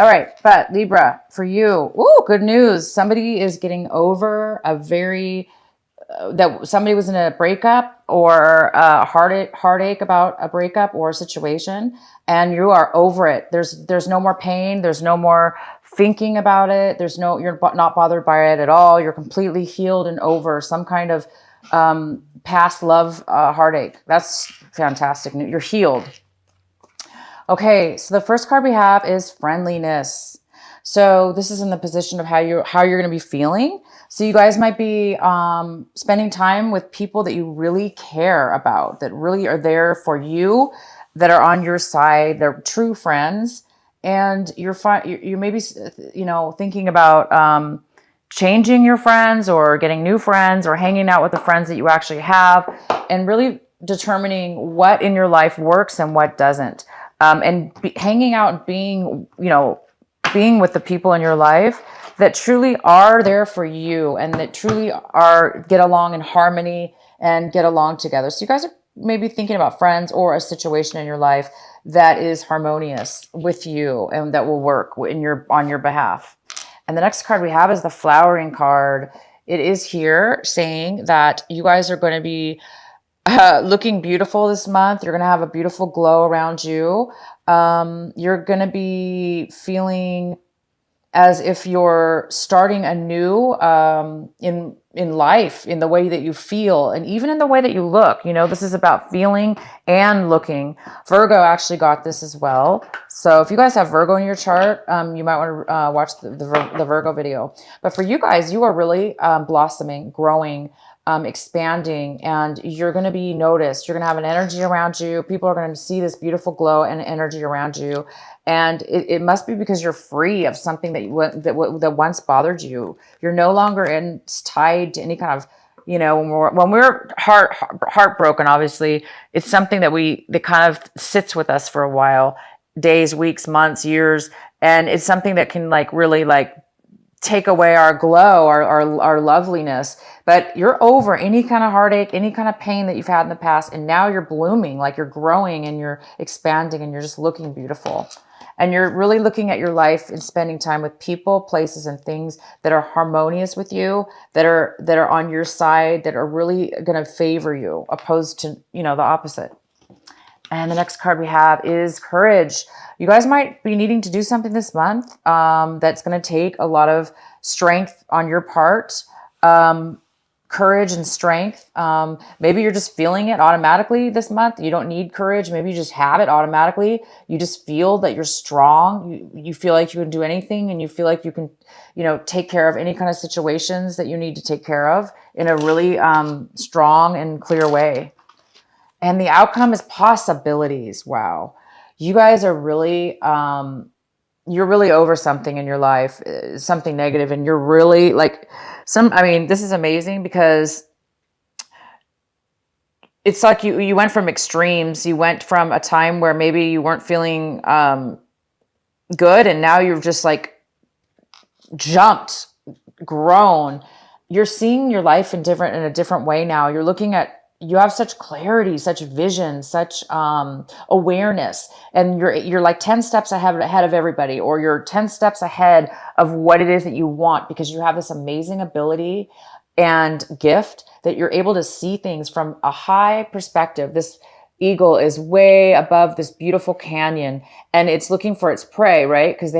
All right, but Libra, for you, ooh, good news. Somebody is getting over a very that somebody was in a breakup or a heartache about a breakup or a situation, and you are over it. There's no more pain. There's no more thinking about it. You're not bothered by it at all. You're completely healed and over some kind of past love heartache. That's fantastic. You're healed. Okay, so the first card we have is friendliness. So this is in the position of how you're going to be feeling. So you guys might be spending time with people that you really care about, that really are there for you, that are on your side. They're true friends, and you may be thinking about changing your friends or getting new friends or hanging out with the friends that you actually have, and really determining what in your life works and what doesn't. Hanging out and being with the people in your life that truly are there for you and that truly get along in harmony and get along together. So you guys are maybe thinking about friends or a situation in your life that is harmonious with you and that will work on your behalf. And the next card we have is the flowering card. It is here saying that you guys are going to be looking beautiful this month. You're going to have a beautiful glow around you. You're going to be feeling as if you're starting anew in life, in the way that you feel, and even in the way that you look. This is about feeling and looking. Virgo actually got this as well. So if you guys have Virgo in your chart, you might want to watch the Virgo video. But for you guys, you are really blossoming, growing, expanding, and you're going to be noticed. You're going to have an energy around you. People are going to see this beautiful glow and energy around you. And it must be because you're free of something that once bothered you. You're no longer tied to any kind of, when we're heartbroken, obviously, it's something that kind of sits with us for a while, days, weeks, months, years. And it's something that can really take away our glow, our loveliness. But you're over any kind of heartache, any kind of pain that you've had in the past. And now you're blooming, like you're growing and you're expanding and you're just looking beautiful. And you're really looking at your life and spending time with people, places, and things that are harmonious with you, that are on your side, that are really going to favor you, opposed to, the opposite. And the next card we have is courage. You guys might be needing to do something this month that's going to take a lot of strength on your part. Courage and strength. Maybe you're just feeling it automatically this month. You don't need courage. Maybe you just have it automatically. You just feel that you're strong. You feel like you can do anything, and you feel like you can, take care of any kind of situations that you need to take care of in a really strong and clear way. And the outcome is possibilities. Wow. You guys are really, you're really over something in your life, something negative, and you're really this is amazing because it's like you went from extremes. You went from a time where maybe you weren't feeling good, and now you're just jumped, grown. You're seeing your life in a different way now. You're looking at, you have such clarity, such vision, such awareness, and you're like 10 steps ahead of everybody, or you're 10 steps ahead of what it is that you want, because you have this amazing ability and gift that you're able to see things from a high perspective. This eagle is way above this beautiful canyon, and it's looking for its prey, right? Because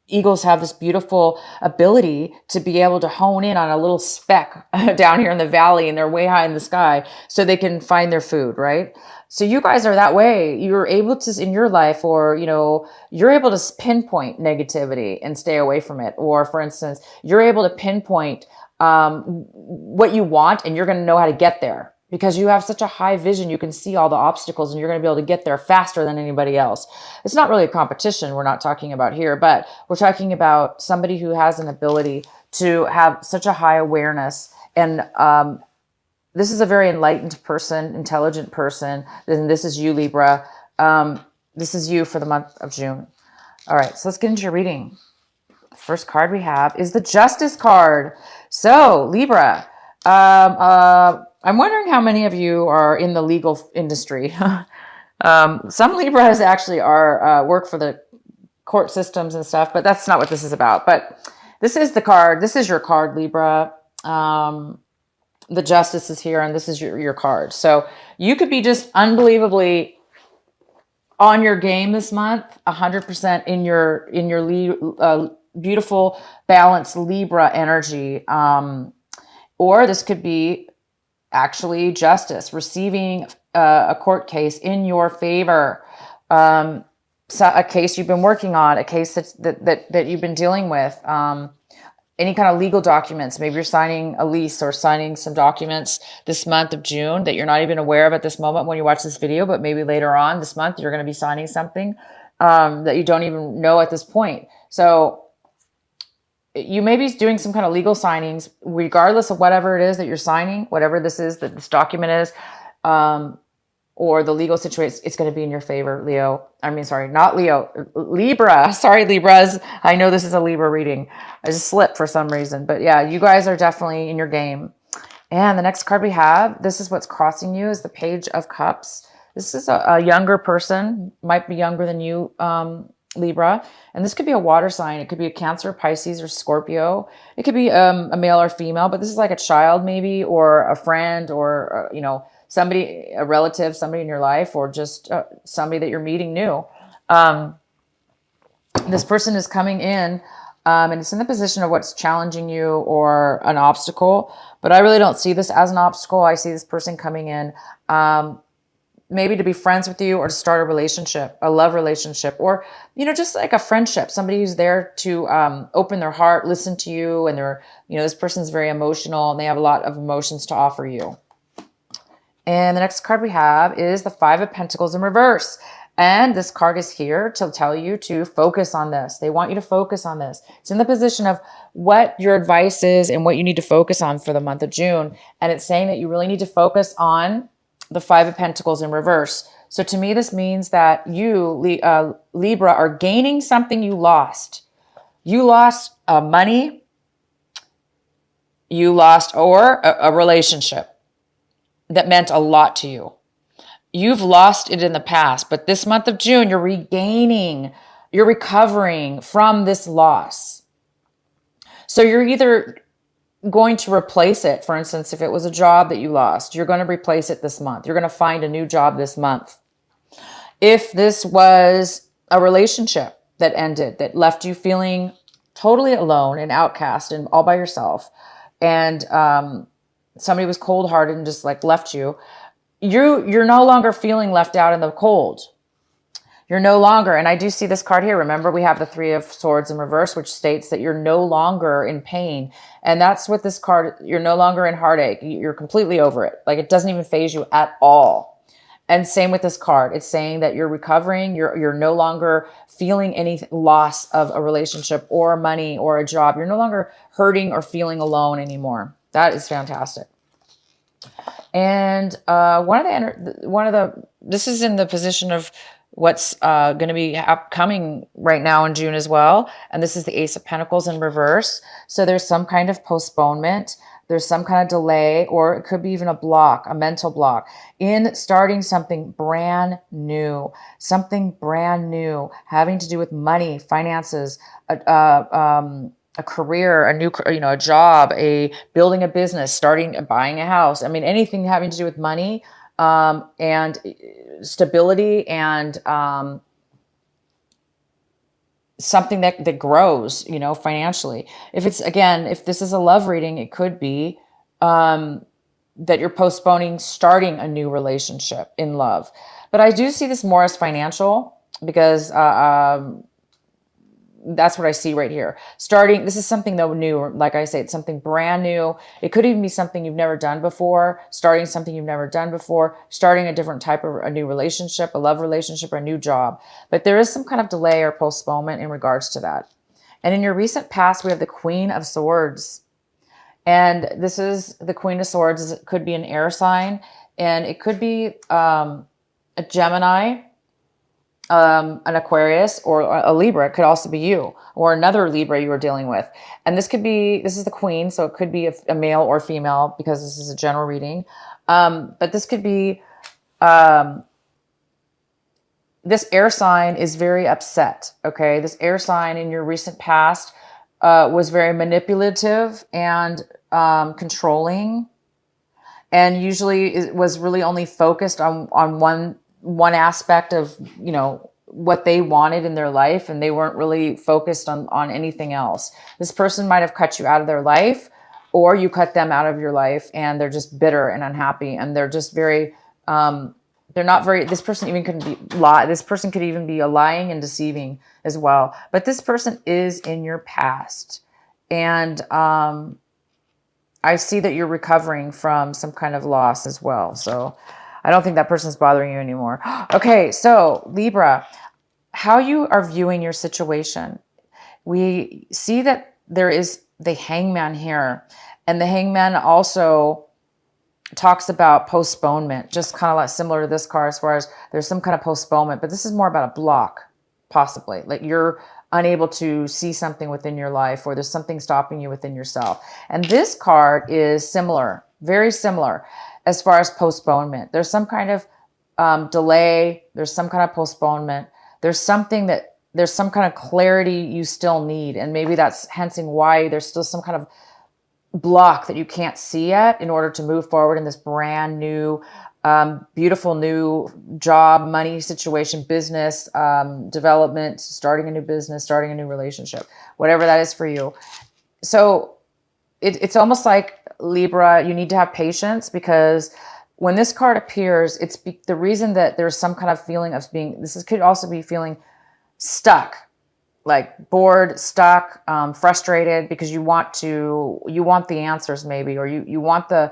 eagles have this beautiful ability to be able to hone in on a little speck down here in the valley, and they're way high in the sky, so they can find their food, right? So you guys are that way. You're able to, in your life, or, you're able to pinpoint negativity and stay away from it. Or for instance, you're able to pinpoint what you want, and you're going to know how to get there. Because you have such a high vision, you can see all the obstacles, and you're going to be able to get there faster than anybody else. It's not really a competition we're not talking about here, but we're talking about somebody who has an ability to have such a high awareness. And this is a very enlightened person, intelligent person. And this is you, Libra. This is you for the month of June. All right, so let's get into your reading. The first card we have is the Justice card. So, Libra, I'm wondering how many of you are in the legal industry. Some Libras actually work for the court systems and stuff, but that's not what this is about. But this is the card. This is your card, Libra. The Justice is here, and this is your card. So you could be just unbelievably on your game this month, 100% in your beautiful, balanced Libra energy. Or this could be actually justice, receiving a court case in your favor. So a case you've been working on, a case that you've been dealing with, any kind of legal documents. Maybe you're signing a lease or signing some documents this month of June that you're not even aware of at this moment when you watch this video, but maybe later on this month, you're going to be signing something that you don't even know at this point. So you may be doing some kind of legal signings, regardless of whatever it is that you're signing, whatever this is, that this document is, or the legal situation, it's going to be in your favor, Leo. I mean, sorry, not Leo, Libra. Sorry, Libras. I know this is a Libra reading. I just slipped for some reason. But yeah, you guys are definitely in your game. And the next card we have, this is what's crossing you, is the Page of Cups. This is a younger person, might be younger than you, Libra. And this could be a water sign. It could be a Cancer, Pisces, or Scorpio. It could be a male or female, but this is like a child maybe, or a friend, or, somebody, a relative, somebody in your life, or just somebody that you're meeting new. This person is coming in, and it's in the position of what's challenging you or an obstacle. But I really don't see this as an obstacle. I see this person coming in maybe to be friends with you, or to start a relationship, a love relationship, or, just like a friendship, somebody who's there to open their heart, listen to you. And they're, this person's very emotional, and they have a lot of emotions to offer you. And the next card we have is the Five of Pentacles in reverse. And this card is here to tell you to focus on this. They want you to focus on this. It's in the position of what your advice is and what you need to focus on for the month of June. And it's saying that you really need to focus on the Five of Pentacles in reverse. So to me, this means that you, Libra, are gaining something you lost. You lost money. You lost a relationship that meant a lot to you. You've lost it in the past, but this month of June, you're recovering from this loss. So you're either going to replace it. For instance, if it was a job that you lost, you're going to replace it this month. You're going to find a new job this month. If this was a relationship that ended, that left you feeling totally alone and outcast and all by yourself, and somebody was cold-hearted and just like left you, you're no longer feeling left out in the cold. You're no longer, and I do see this card here. Remember, we have the Three of Swords in reverse, which states that you're no longer in pain. And that's what this card, you're no longer in heartache. You're completely over it. Like, it doesn't even faze you at all. And same with this card. It's saying that you're recovering. You're no longer feeling any loss of a relationship or money or a job. You're no longer hurting or feeling alone anymore. That is fantastic. And this is in the position of what's going to be coming right now in June as well. And this is the Ace of Pentacles in reverse. So there's some kind of postponement. There's some kind of delay, or it could be even a block, a mental block in starting something brand new, having to do with money, finances, a career, a job, building a business, buying a house. I mean, anything having to do with money, and stability, and something that grows, financially. If this is a love reading, it could be that you're postponing starting a new relationship in love. But I do see this more as financial, because that's what I see right here. This is something though new. Like I say, it's something brand new. It could even be something you've never done before, starting something you've never done before, starting a different type of a new relationship, a love relationship, or a new job. But there is some kind of delay or postponement in regards to that. And in your recent past, we have the Queen of Swords. And this is the Queen of Swords. It could be an air sign, and it could be a Gemini, an Aquarius, or a Libra. It could also be you, or another Libra you were dealing with. And this is the Queen, so it could be a male or female, because this is a general reading. But this could be this air sign is very upset. Okay. This air sign in your recent past was very manipulative and controlling, and usually it was really only focused on one aspect of, you know, what they wanted in their life, and they weren't really focused on anything else. This person might have cut you out of their life, or you cut them out of your life, and they're just bitter and unhappy, and they're just very they're not very, this person even could be lie. This person could even be lying and deceiving as well. But this person is in your past. And I see that you're recovering from some kind of loss as well. So I don't think that person's bothering you anymore. Okay, so Libra, how you are viewing your situation. We see that there is the Hangman here. And the Hangman also talks about postponement, just kind of like similar to this card, as far as there's some kind of postponement, but this is more about a block, possibly. Like you're unable to see something within your life, or there's something stopping you within yourself. And this card is similar, very similar as far as postponement. There's some kind of delay. There's some kind of postponement. There's some kind of clarity you still need. And maybe that's hensing why there's still some kind of block that you can't see yet in order to move forward in this brand new, beautiful new job, money situation, business, development, starting a new business, starting a new relationship, whatever that is for you. So it's almost like, Libra, you need to have patience, because when this card appears, it's the reason that there's some kind of feeling of could also be feeling stuck, like bored, stuck, frustrated, because you want the answers maybe, or you want the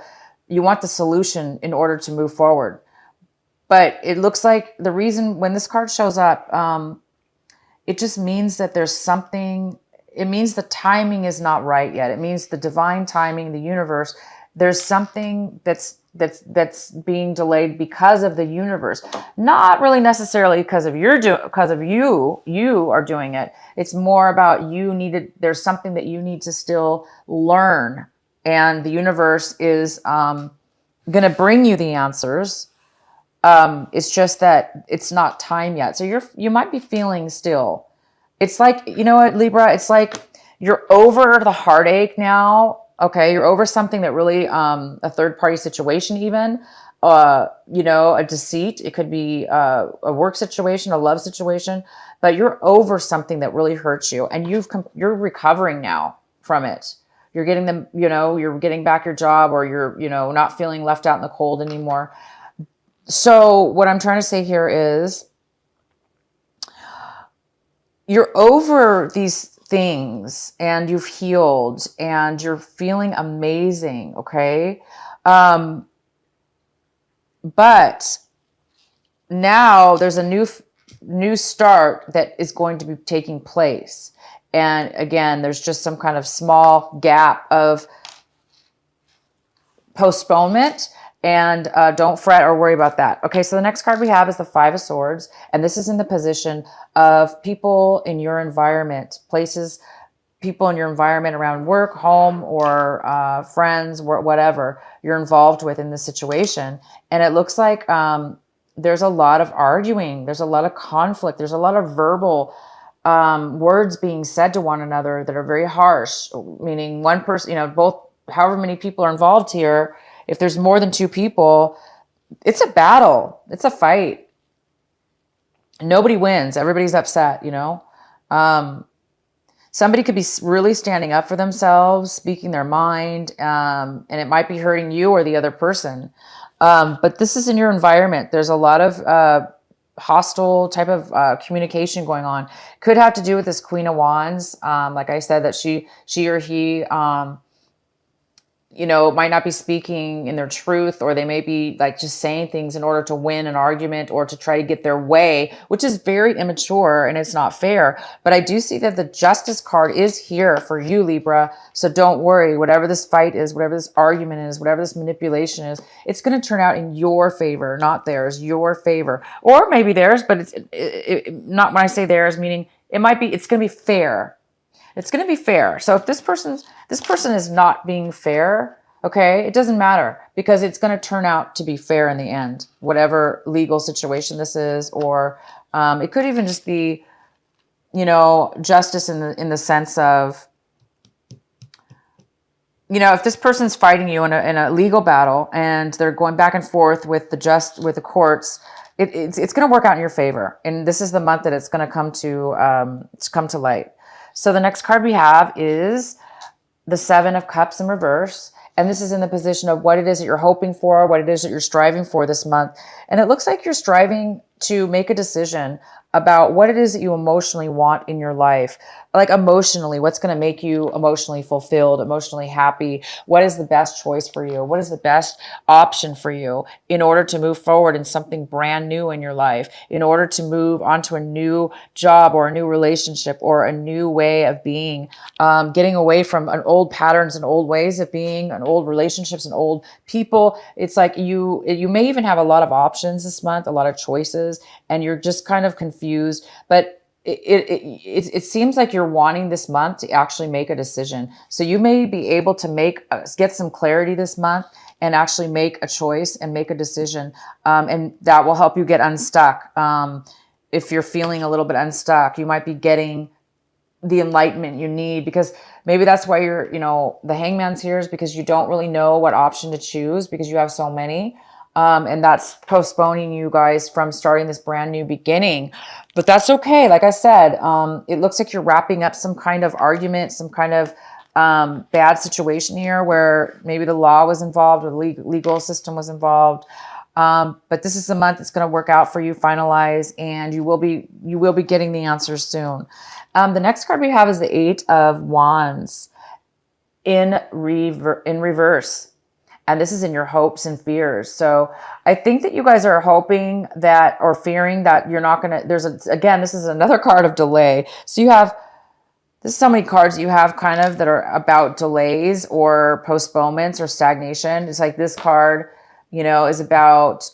solution in order to move forward. But it looks like the reason when this card shows up, it just means that there's something, it means the timing is not right yet. It means the divine timing, the universe, there's something that's being delayed because of the universe, not really necessarily because of you are doing it. It's more about there's something that you need to still learn, and the universe is going to bring you the answers. It's just that it's not time yet. So you might be feeling still. It's like, you know what, Libra, it's like you're over the heartache now. Okay, you're over something that really, a third-party situation even, a deceit. It could be a work situation, a love situation, but you're over something that really hurts you, and you're recovering now from it. You're getting them, you're getting back your job, or you're, not feeling left out in the cold anymore. So what I'm trying to say here is you're over these things, and you've healed, and you're feeling amazing. Okay. But now there's a new start that is going to be taking place. And again, there's just some kind of small gap of postponement, and don't fret or worry about that. Okay, so the next card we have is the Five of Swords, and this is in the position of people in your environment, people in your environment around work, home, or friends, whatever you're involved with in this situation. And it looks like there's a lot of arguing, there's a lot of conflict, there's a lot of verbal words being said to one another that are very harsh, meaning one person, both, however many people are involved here, if there's more than two people, it's a battle. It's a fight. Nobody wins. Everybody's upset, Somebody could be really standing up for themselves, speaking their mind, and it might be hurting you or the other person. But this is in your environment. There's a lot of hostile type of communication going on. Could have to do with this Queen of Wands. Like I said, that she or he might not be speaking in their truth, or they may be like just saying things in order to win an argument or to try to get their way, which is very immature and it's not fair. But I do see that the Justice card is here for you, Libra. So don't worry, whatever this fight is, whatever this argument is, whatever this manipulation is, it's going to turn out in your favor, not theirs, your favor, or maybe theirs, but it's not, when I say theirs, meaning it's going to be fair. It's going to be fair. So if this person is not being fair, okay, it doesn't matter, because it's going to turn out to be fair in the end, whatever legal situation this is, or It could even just be, justice in the sense of, if this person's fighting you in a legal battle and they're going back and forth with the courts, it's going to work out in your favor. And this is the month that it's going to come to light. So the next card we have is the Seven of Cups in reverse. And this is in the position of what it is that you're hoping for, what it is that you're striving for this month. And it looks like you're striving to make a decision about what it is that you emotionally want in your life. Like emotionally, what's going to make you emotionally fulfilled, emotionally happy? What is the best choice for you? What is the best option for you in order to move forward in something brand new in your life, in order to move onto a new job or a new relationship or a new way of being, getting away from an old patterns and old ways of being, and old relationships and old people. It's like you may even have a lot of options this month, a lot of choices, and you're just kind of confused, but it seems like you're wanting this month to actually make a decision. So you may be able to get some clarity this month and actually make a choice and make a decision. And that will help you get unstuck. If you're feeling a little bit unstuck, you might be getting the enlightenment you need, because maybe that's why the hangman's here, is because you don't really know what option to choose because you have so many. And that's postponing you guys from starting this brand new beginning. But that's okay. Like I said, it looks like you're wrapping up some kind of argument, some kind of bad situation here where maybe the law was involved or the legal system was involved. But this is the month that's going to work out for you, finalize, and you will be getting the answers soon. The next card we have is the Eight of Wands in reverse. And this is in your hopes and fears. So I think that you guys are hoping that, or fearing that you're not going to, again, this is another card of delay. So there's so many cards you have kind of that are about delays or postponements or stagnation. It's like this card, is about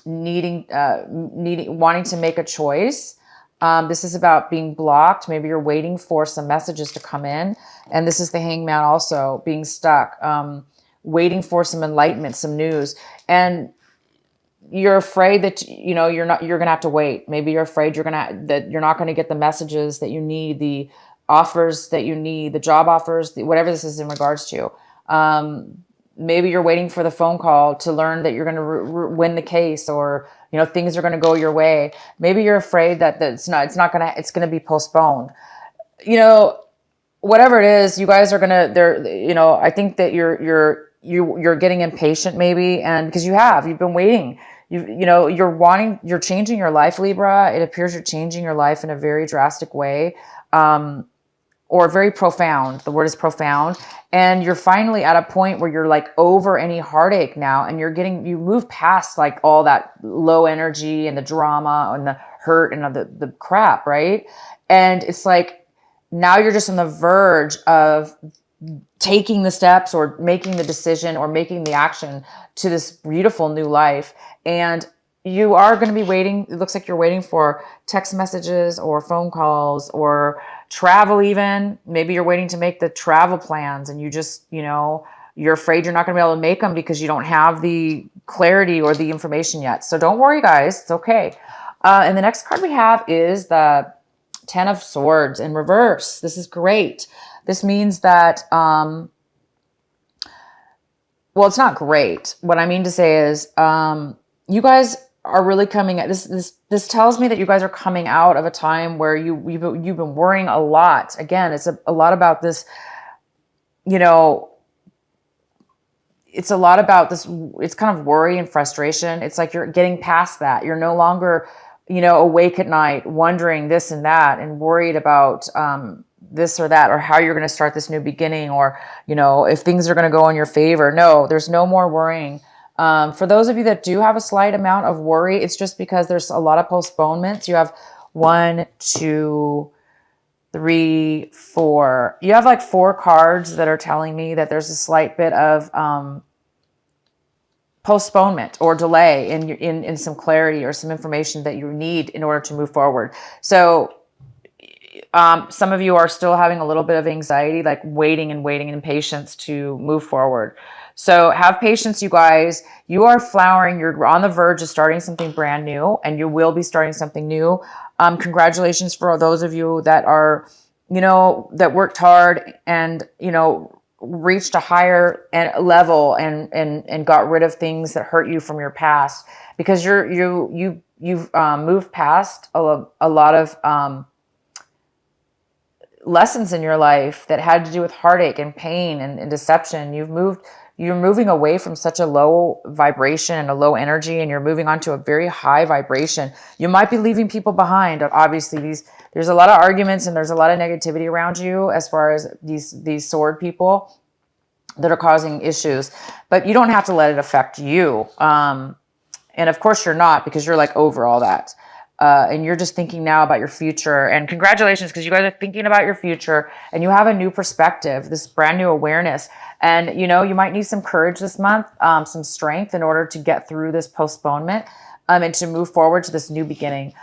wanting to make a choice. This is about being blocked. Maybe you're waiting for some messages to come in. And this is the Hangman also, being stuck. Waiting for some enlightenment, some news, and you're afraid that you're going to have to wait. Maybe you're afraid that you're not going to get the messages that you need, the offers that you need, the job offers, whatever this is in regards to. Maybe you're waiting for the phone call to learn that you're going to win the case, or things are going to go your way. Maybe you're afraid that it's going to be postponed. Whatever it is, you guys are going to, I think that you're getting impatient maybe. And because you've been waiting, you're changing your life, Libra. It appears you're changing your life in a very drastic way, or very profound. The word is profound. And you're finally at a point where you're like over any heartache now. And you move past like all that low energy and the drama and the hurt and the crap. Right. And it's like, now you're just on the verge of taking the steps or making the decision or making the action to this beautiful new life. And you are going to be waiting. It looks like you're waiting for text messages or phone calls or travel even. Maybe you're waiting to make the travel plans and you just, you're afraid you're not going to be able to make them because you don't have the clarity or the information yet. So don't worry, guys. It's okay. And the next card we have is the Ten of Swords in reverse. This is great. This means that, well, it's not great. What I mean to say is, you guys are really coming at this tells me that you guys are coming out of a time where you've been worrying a lot. Again, it's a lot about this, it's a lot about this. It's kind of worry and frustration. It's like you're getting past that. You're no longer, awake at night, wondering this and that and worried about, this or that, or how you're going to start this new beginning, or, if things are going to go in your favor. No, there's no more worrying. For those of you that do have a slight amount of worry, it's just because there's a lot of postponements. You have 1, 2, 3, 4. You have like 4 cards that are telling me that there's a slight bit of, postponement or delay in some clarity or some information that you need in order to move forward. So, some of you are still having a little bit of anxiety, like waiting and patience to move forward. So have patience, you guys. You are flowering. You're on the verge of starting something brand new, and you will be starting something new. Congratulations for those of you that are, that worked hard and, reached a higher level and got rid of things that hurt you from your past, because you've moved past a lot of lessons in your life that had to do with heartache and pain and deception. You're moving away from such a low vibration and a low energy, and you're moving on to a very high vibration. You might be leaving people behind. Obviously, there's a lot of arguments and there's a lot of negativity around you as far as these sword people that are causing issues, but you don't have to let it affect you. And of course you're not, because you're like over all that. And you're just thinking now about your future. And congratulations, because you guys are thinking about your future and you have a new perspective, this brand new awareness. And, you might need some courage this month, some strength in order to get through this postponement and to move forward to this new beginning.